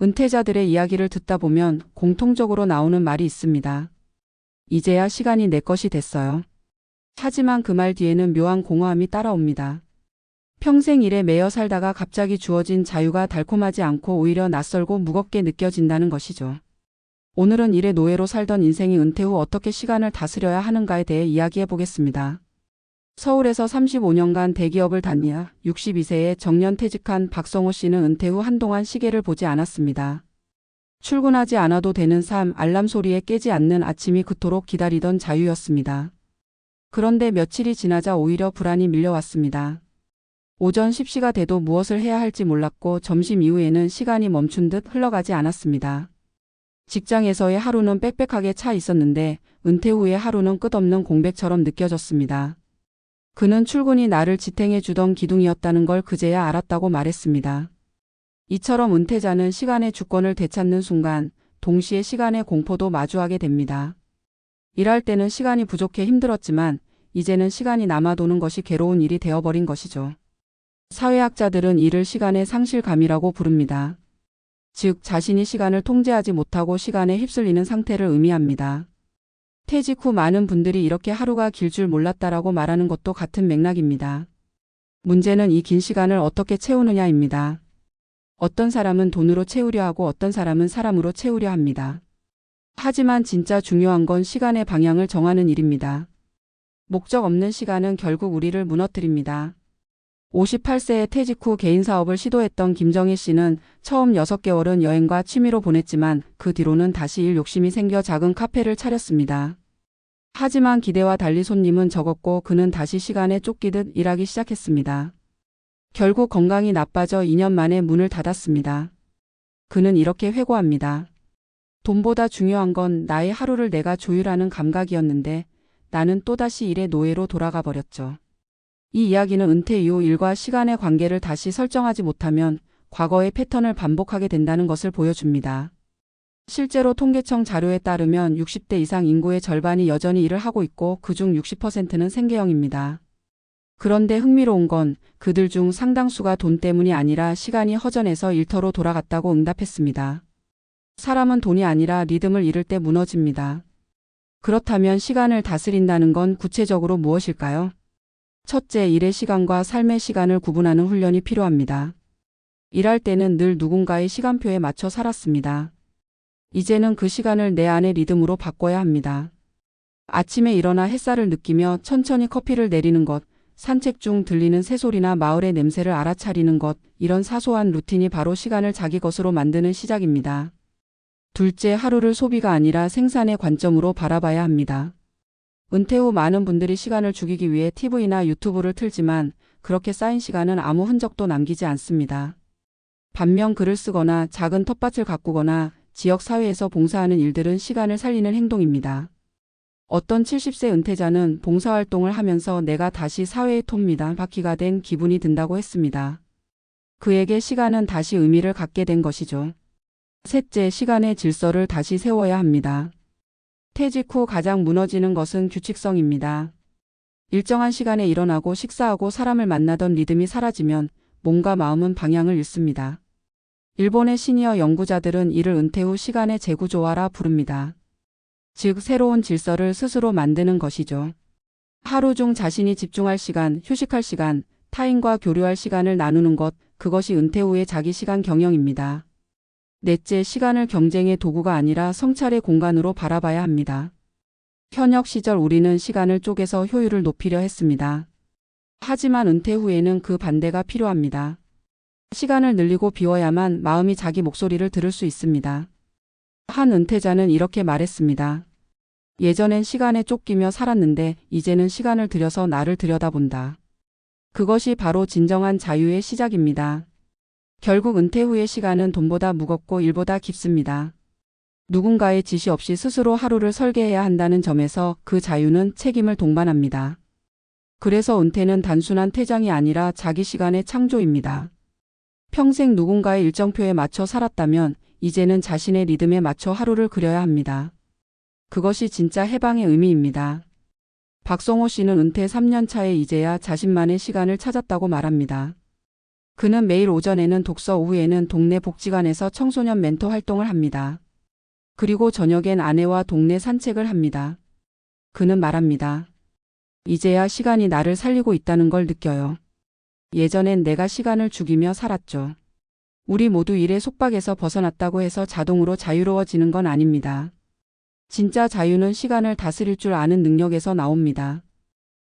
은퇴자들의 이야기를 듣다 보면 공통적으로 나오는 말이 있습니다. 이제야 시간이 내 것이 됐어요. 하지만 그 말 뒤에는 묘한 공허함이 따라옵니다. 평생 일에 매여 살다가 갑자기 주어진 자유가 달콤하지 않고 오히려 낯설고 무겁게 느껴진다는 것이죠. 오늘은 일의 노예로 살던 인생이 은퇴 후 어떻게 시간을 다스려야 하는가에 대해 이야기해 보겠습니다. 서울에서 35년간 대기업을 다니야 62세에 정년퇴직한 박성호 씨는 은퇴 후 한동안 시계를 보지 않았습니다. 출근하지 않아도 되는 삶, 알람 소리에 깨지 않는 아침이 그토록 기다리던 자유였습니다. 그런데 며칠이 지나자 오히려 불안이 밀려왔습니다. 오전 10시가 돼도 무엇을 해야 할지 몰랐고 점심 이후에는 시간이 멈춘 듯 흘러가지 않았습니다. 직장에서의 하루는 빽빽하게 차 있었는데 은퇴 후의 하루는 끝없는 공백처럼 느껴졌습니다. 그는 출근이 나를 지탱해 주던 기둥이었다는 걸 그제야 알았다고 말했습니다. 이처럼 은퇴자는 시간의 주권을 되찾는 순간 동시에 시간의 공포도 마주하게 됩니다. 일할 때는 시간이 부족해 힘들었지만 이제는 시간이 남아도는 것이 괴로운 일이 되어버린 것이죠. 사회학자들은 이를 시간의 상실감이라고 부릅니다. 즉 자신이 시간을 통제하지 못하고 시간에 휩쓸리는 상태를 의미합니다. 퇴직 후 많은 분들이 이렇게 하루가 길 줄 몰랐다라고 말하는 것도 같은 맥락입니다. 문제는 이 긴 시간을 어떻게 채우느냐입니다. 어떤 사람은 돈으로 채우려 하고 어떤 사람은 사람으로 채우려 합니다. 하지만 진짜 중요한 건 시간의 방향을 정하는 일입니다. 목적 없는 시간은 결국 우리를 무너뜨립니다. 58세에 퇴직 후 개인 사업을 시도했던 김정희 씨는 처음 6개월은 여행과 취미로 보냈지만 그 뒤로는 다시 일 욕심이 생겨 작은 카페를 차렸습니다. 하지만 기대와 달리 손님은 적었고 그는 다시 시간에 쫓기듯 일하기 시작했습니다. 결국 건강이 나빠져 2년 만에 문을 닫았습니다. 그는 이렇게 회고합니다. 돈보다 중요한 건 나의 하루를 내가 조율하는 감각이었는데 나는 또다시 일의 노예로 돌아가 버렸죠. 이 이야기는 은퇴 이후 일과 시간의 관계를 다시 설정하지 못하면 과거의 패턴을 반복하게 된다는 것을 보여줍니다. 실제로 통계청 자료에 따르면 60대 이상 인구의 절반이 여전히 일을 하고 있고 그중 60%는 생계형입니다. 그런데 흥미로운 건 그들 중 상당수가 돈 때문이 아니라 시간이 허전해서 일터로 돌아갔다고 응답했습니다. 사람은 돈이 아니라 리듬을 잃을 때 무너집니다. 그렇다면 시간을 다스린다는 건 구체적으로 무엇일까요? 첫째, 일의 시간과 삶의 시간을 구분하는 훈련이 필요합니다. 일할 때는 늘 누군가의 시간표에 맞춰 살았습니다. 이제는 그 시간을 내 안의 리듬으로 바꿔야 합니다. 아침에 일어나 햇살을 느끼며 천천히 커피를 내리는 것, 산책 중 들리는 새소리나 마을의 냄새를 알아차리는 것, 이런 사소한 루틴이 바로 시간을 자기 것으로 만드는 시작입니다. 둘째, 하루를 소비가 아니라 생산의 관점으로 바라봐야 합니다. 은퇴 후 많은 분들이 시간을 죽이기 위해 TV나 유튜브를 틀지만 그렇게 쌓인 시간은 아무 흔적도 남기지 않습니다. 반면 글을 쓰거나 작은 텃밭을 가꾸거나 지역 사회에서 봉사하는 일들은 시간을 살리는 행동입니다. 어떤 70세 은퇴자는 봉사활동을 하면서 내가 다시 사회의 톱니다 바퀴가 된 기분이 든다고 했습니다. 그에게 시간은 다시 의미를 갖게 된 것이죠. 셋째, 시간의 질서를 다시 세워야 합니다. 퇴직 후 가장 무너지는 것은 규칙성입니다. 일정한 시간에 일어나고 식사하고 사람을 만나던 리듬이 사라지면 몸과 마음은 방향을 잃습니다. 일본의 시니어 연구자들은 이를 은퇴 후 시간의 재구조화라 부릅니다. 즉 새로운 질서를 스스로 만드는 것이죠. 하루 중 자신이 집중할 시간, 휴식할 시간, 타인과 교류할 시간을 나누는 것, 그것이 은퇴 후의 자기 시간 경영입니다. 넷째, 시간을 경쟁의 도구가 아니라 성찰의 공간으로 바라봐야 합니다. 현역 시절 우리는 시간을 쪼개서 효율을 높이려 했습니다. 하지만 은퇴 후에는 그 반대가 필요합니다. 시간을 늘리고 비워야만 마음이 자기 목소리를 들을 수 있습니다. 한 은퇴자는 이렇게 말했습니다. 예전엔 시간에 쫓기며 살았는데 이제는 시간을 들여서 나를 들여다본다. 그것이 바로 진정한 자유의 시작입니다. 결국 은퇴 후의 시간은 돈보다 무겁고 일보다 깊습니다. 누군가의 지시 없이 스스로 하루를 설계해야 한다는 점에서 그 자유는 책임을 동반합니다. 그래서 은퇴는 단순한 퇴장이 아니라 자기 시간의 창조입니다. 평생 누군가의 일정표에 맞춰 살았다면 이제는 자신의 리듬에 맞춰 하루를 그려야 합니다. 그것이 진짜 해방의 의미입니다. 박성호 씨는 은퇴 3년 차에 이제야 자신만의 시간을 찾았다고 말합니다. 그는 매일 오전에는 독서, 오후에는 동네 복지관에서 청소년 멘토 활동을 합니다. 그리고 저녁엔 아내와 동네 산책을 합니다. 그는 말합니다. 이제야 시간이 나를 살리고 있다는 걸 느껴요. 예전엔 내가 시간을 죽이며 살았죠. 우리 모두 일의 속박에서 벗어났다고 해서 자동으로 자유로워지는 건 아닙니다. 진짜 자유는 시간을 다스릴 줄 아는 능력에서 나옵니다.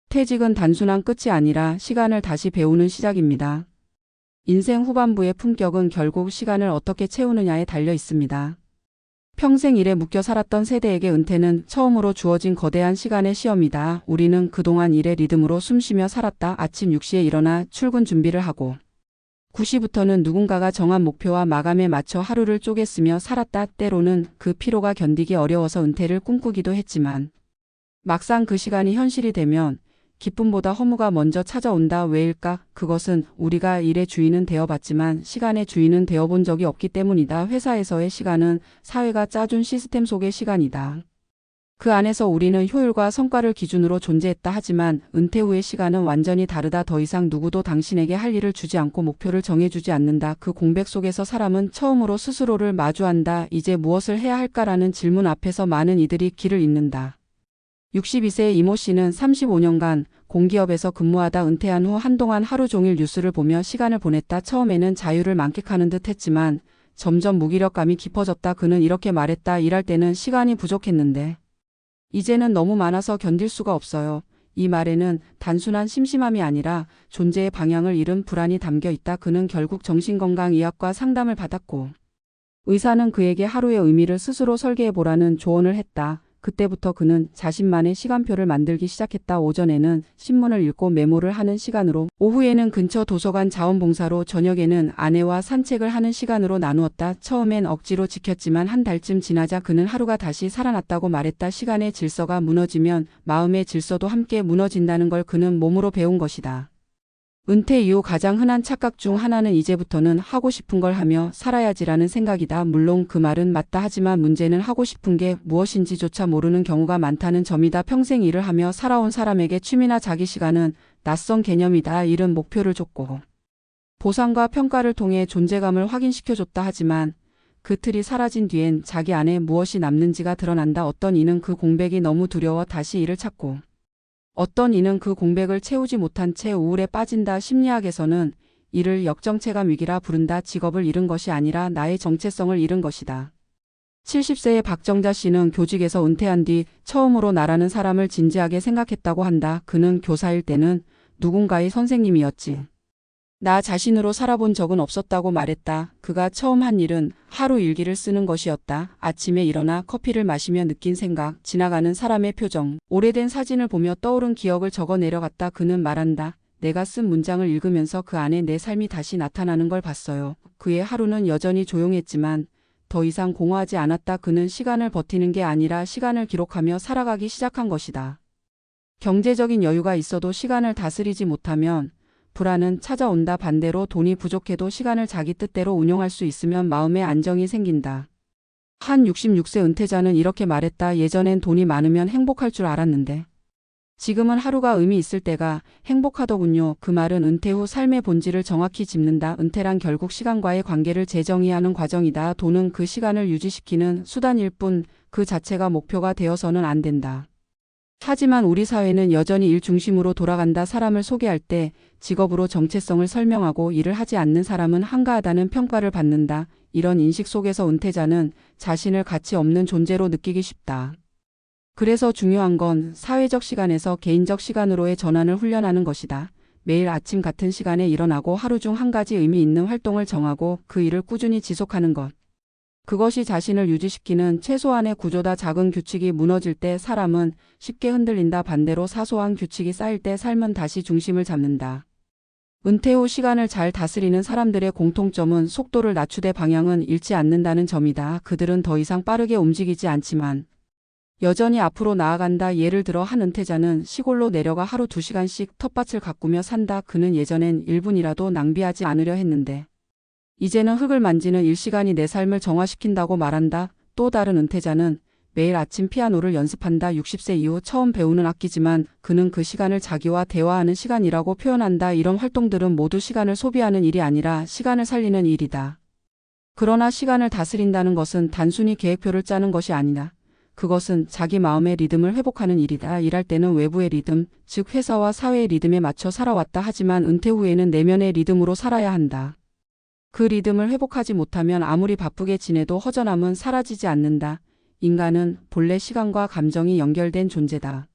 퇴직은 단순한 끝이 아니라 시간을 다시 배우는 시작입니다. 인생 후반부의 품격은 결국 시간을 어떻게 채우느냐에 달려 있습니다. 평생 일에 묶여 살았던 세대에게 은퇴는 처음으로 주어진 거대한 시간의 시험이다. 우리는 그동안 일의 리듬으로 숨쉬며 살았다. 아침 6시에 일어나 출근 준비를 하고 9시부터는 누군가가 정한 목표와 마감에 맞춰 하루를 쪼갰으며 살았다. 때로는 그 피로가 견디기 어려워서 은퇴를 꿈꾸기도 했지만 막상 그 시간이 현실이 되면 기쁨보다 허무가 먼저 찾아온다. 왜일까? 그것은 우리가 일의 주인은 되어봤지만 시간의 주인은 되어본 적이 없기 때문이다. 회사에서의 시간은 사회가 짜준 시스템 속의 시간이다. 그 안에서 우리는 효율과 성과를 기준으로 존재했다. 하지만 은퇴 후의 시간은 완전히 다르다. 더 이상 누구도 당신에게 할 일을 주지 않고 목표를 정해주지 않는다. 그 공백 속에서 사람은 처음으로 스스로를 마주한다. 이제 무엇을 해야 할까라는 질문 앞에서 많은 이들이 길을 잇는다. 62세의 이모 씨는 35년간 공기업에서 근무하다 은퇴한 후 한동안 하루 종일 뉴스를 보며 시간을 보냈다. 처음에는 자유를 만끽하는 듯 했지만 점점 무기력감이 깊어졌다. 그는 이렇게 말했다. 일할 때는 시간이 부족했는데 이제는 너무 많아서 견딜 수가 없어요. 이 말에는 단순한 심심함이 아니라 존재의 방향을 잃은 불안이 담겨 있다. 그는 결국 정신건강의학과 상담을 받았고 의사는 그에게 하루의 의미를 스스로 설계해보라는 조언을 했다. 그때부터 그는 자신만의 시간표를 만들기 시작했다. 오전에는 신문을 읽고 메모를 하는 시간으로, 오후에는 근처 도서관 자원봉사로, 저녁에는 아내와 산책을 하는 시간으로 나누었다. 처음엔 억지로 지켰지만 한 달쯤 지나자 그는 하루가 다시 살아났다고 말했다. 시간의 질서가 무너지면 마음의 질서도 함께 무너진다는 걸 그는 몸으로 배운 것이다. 은퇴 이후 가장 흔한 착각 중 하나는 이제부터는 하고 싶은 걸 하며 살아야지라는 생각이다. 물론 그 말은 맞다. 하지만 문제는 하고 싶은 게 무엇인지조차 모르는 경우가 많다는 점이다. 평생 일을 하며 살아온 사람에게 취미나 자기 시간은 낯선 개념이다. 일은 목표를 줬고 보상과 평가를 통해 존재감을 확인시켜줬다. 하지만 그 틀이 사라진 뒤엔 자기 안에 무엇이 남는지가 드러난다. 어떤 이는 그 공백이 너무 두려워 다시 일을 찾고, 어떤 이는 그 공백을 채우지 못한 채 우울에 빠진다. 심리학에서는 이를 역정체감 위기라 부른다. 직업을 잃은 것이 아니라 나의 정체성을 잃은 것이다. 70세의 박정자 씨는 교직에서 은퇴한 뒤 처음으로 나라는 사람을 진지하게 생각했다고 한다. 그는 교사일 때는 누군가의 선생님이었지. 나 자신으로 살아본 적은 없었다고 말했다. 그가 처음 한 일은 하루 일기를 쓰는 것이었다. 아침에 일어나 커피를 마시며 느낀 생각, 지나가는 사람의 표정, 오래된 사진을 보며 떠오른 기억을 적어 내려갔다. 그는 말한다. 내가 쓴 문장을 읽으면서 그 안에 내 삶이 다시 나타나는 걸 봤어요. 그의 하루는 여전히 조용했지만 더 이상 공허하지 않았다. 그는 시간을 버티는 게 아니라 시간을 기록하며 살아가기 시작한 것이다. 경제적인 여유가 있어도 시간을 다스리지 못하면 불안은 찾아온다. 반대로 돈이 부족해도 시간을 자기 뜻대로 운용할 수 있으면 마음의 안정이 생긴다. 한 66세 은퇴자는 이렇게 말했다. 예전엔 돈이 많으면 행복할 줄 알았는데 지금은 하루가 의미 있을 때가 행복하더군요. 그 말은 은퇴 후 삶의 본질을 정확히 짚는다. 은퇴란 결국 시간과의 관계를 재정의하는 과정이다. 돈은 그 시간을 유지시키는 수단일 뿐 그 자체가 목표가 되어서는 안 된다. 하지만 우리 사회는 여전히 일 중심으로 돌아간다. 사람을 소개할 때 직업으로 정체성을 설명하고 일을 하지 않는 사람은 한가하다는 평가를 받는다. 이런 인식 속에서 은퇴자는 자신을 가치 없는 존재로 느끼기 쉽다. 그래서 중요한 건 사회적 시간에서 개인적 시간으로의 전환을 훈련하는 것이다. 매일 아침 같은 시간에 일어나고 하루 중 한 가지 의미 있는 활동을 정하고 그 일을 꾸준히 지속하는 것. 그것이 자신을 유지시키는 최소한의 구조다. 작은 규칙이 무너질 때 사람은 쉽게 흔들린다. 반대로 사소한 규칙이 쌓일 때 삶은 다시 중심을 잡는다. 은퇴 후 시간을 잘 다스리는 사람들의 공통점은 속도를 낮추되 방향은 잃지 않는다는 점이다. 그들은 더 이상 빠르게 움직이지 않지만 여전히 앞으로 나아간다. 예를 들어 한 은퇴자는 시골로 내려가 하루 2시간씩 텃밭을 가꾸며 산다. 그는 예전엔 1분이라도 낭비하지 않으려 했는데 이제는 흙을 만지는 1시간이 내 삶을 정화시킨다고 말한다. 또 다른 은퇴자는 매일 아침 피아노를 연습한다. 60세 이후 처음 배우는 악기지만 그는 그 시간을 자기와 대화하는 시간이라고 표현한다. 이런 활동들은 모두 시간을 소비하는 일이 아니라 시간을 살리는 일이다. 그러나 시간을 다스린다는 것은 단순히 계획표를 짜는 것이 아니다. 그것은 자기 마음의 리듬을 회복하는 일이다. 일할 때는 외부의 리듬, 즉 회사와 사회의 리듬에 맞춰 살아왔다. 하지만 은퇴 후에는 내면의 리듬으로 살아야 한다. 그 리듬을 회복하지 못하면 아무리 바쁘게 지내도 허전함은 사라지지 않는다. 인간은 본래 시간과 감정이 연결된 존재다.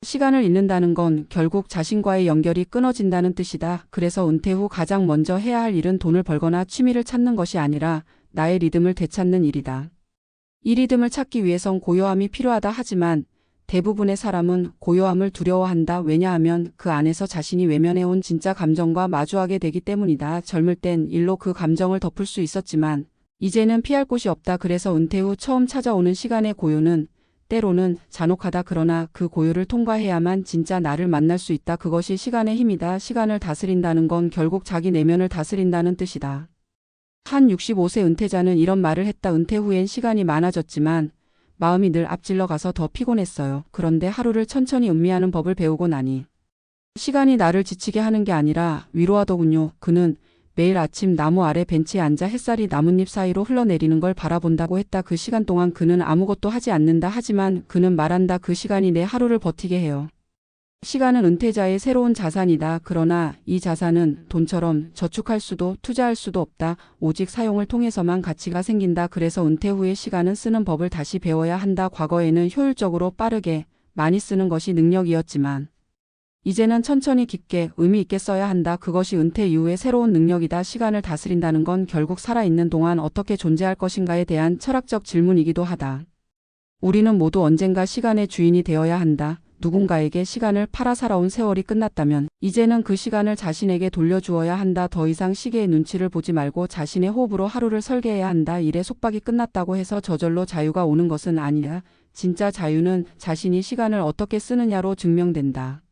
시간을 잃는다는 건 결국 자신과의 연결이 끊어진다는 뜻이다. 그래서 은퇴 후 가장 먼저 해야 할 일은 돈을 벌거나 취미를 찾는 것이 아니라 나의 리듬을 되찾는 일이다. 이 리듬을 찾기 위해선 고요함이 필요하다. 하지만 대부분의 사람은 고요함을 두려워한다. 왜냐하면 그 안에서 자신이 외면해온 진짜 감정과 마주하게 되기 때문이다. 젊을 땐 일로 그 감정을 덮을 수 있었지만 이제는 피할 곳이 없다. 그래서 은퇴 후 처음 찾아오는 시간의 고요는 때로는 잔혹하다. 그러나 그 고요를 통과해야만 진짜 나를 만날 수 있다. 그것이 시간의 힘이다. 시간을 다스린다는 건 결국 자기 내면을 다스린다는 뜻이다. 한 65세 은퇴자는 이런 말을 했다. 은퇴 후엔 시간이 많아졌지만 마음이 늘 앞질러 가서 더 피곤했어요. 그런데 하루를 천천히 음미하는 법을 배우고 나니 시간이 나를 지치게 하는 게 아니라 위로하더군요. 그는 매일 아침 나무 아래 벤치에 앉아 햇살이 나뭇잎 사이로 흘러내리는 걸 바라본다고 했다. 그 시간 동안 그는 아무것도 하지 않는다. 하지만 그는 말한다. 그 시간이 내 하루를 버티게 해요. 시간은 은퇴자의 새로운 자산이다. 그러나 이 자산은 돈처럼 저축할 수도 투자할 수도 없다. 오직 사용을 통해서만 가치가 생긴다. 그래서 은퇴 후에 시간은 쓰는 법을 다시 배워야 한다. 과거에는 효율적으로 빠르게 많이 쓰는 것이 능력이었지만 이제는 천천히 깊게 의미 있게 써야 한다. 그것이 은퇴 이후의 새로운 능력이다. 시간을 다스린다는 건 결국 살아있는 동안 어떻게 존재할 것인가에 대한 철학적 질문이기도 하다. 우리는 모두 언젠가 시간의 주인이 되어야 한다. 누군가에게 시간을 팔아 살아온 세월이 끝났다면 이제는 그 시간을 자신에게 돌려주어야 한다. 더 이상 시계의 눈치를 보지 말고 자신의 호흡으로 하루를 설계해야 한다. 일의 속박이 끝났다고 해서 저절로 자유가 오는 것은 아니다. 진짜 자유는 자신이 시간을 어떻게 쓰느냐로 증명된다.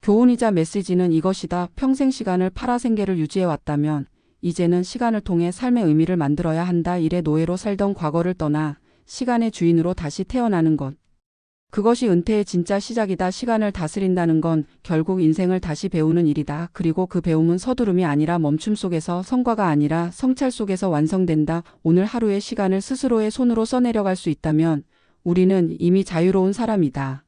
교훈이자 메시지는 이것이다. 평생 시간을 팔아 생계를 유지해왔다면 이제는 시간을 통해 삶의 의미를 만들어야 한다. 일의 노예로 살던 과거를 떠나 시간의 주인으로 다시 태어나는 것. 그것이 은퇴의 진짜 시작이다. 시간을 다스린다는 건 결국 인생을 다시 배우는 일이다. 그리고 그 배움은 서두름이 아니라 멈춤 속에서, 성과가 아니라 성찰 속에서 완성된다. 오늘 하루의 시간을 스스로의 손으로 써내려갈 수 있다면 우리는 이미 자유로운 사람이다.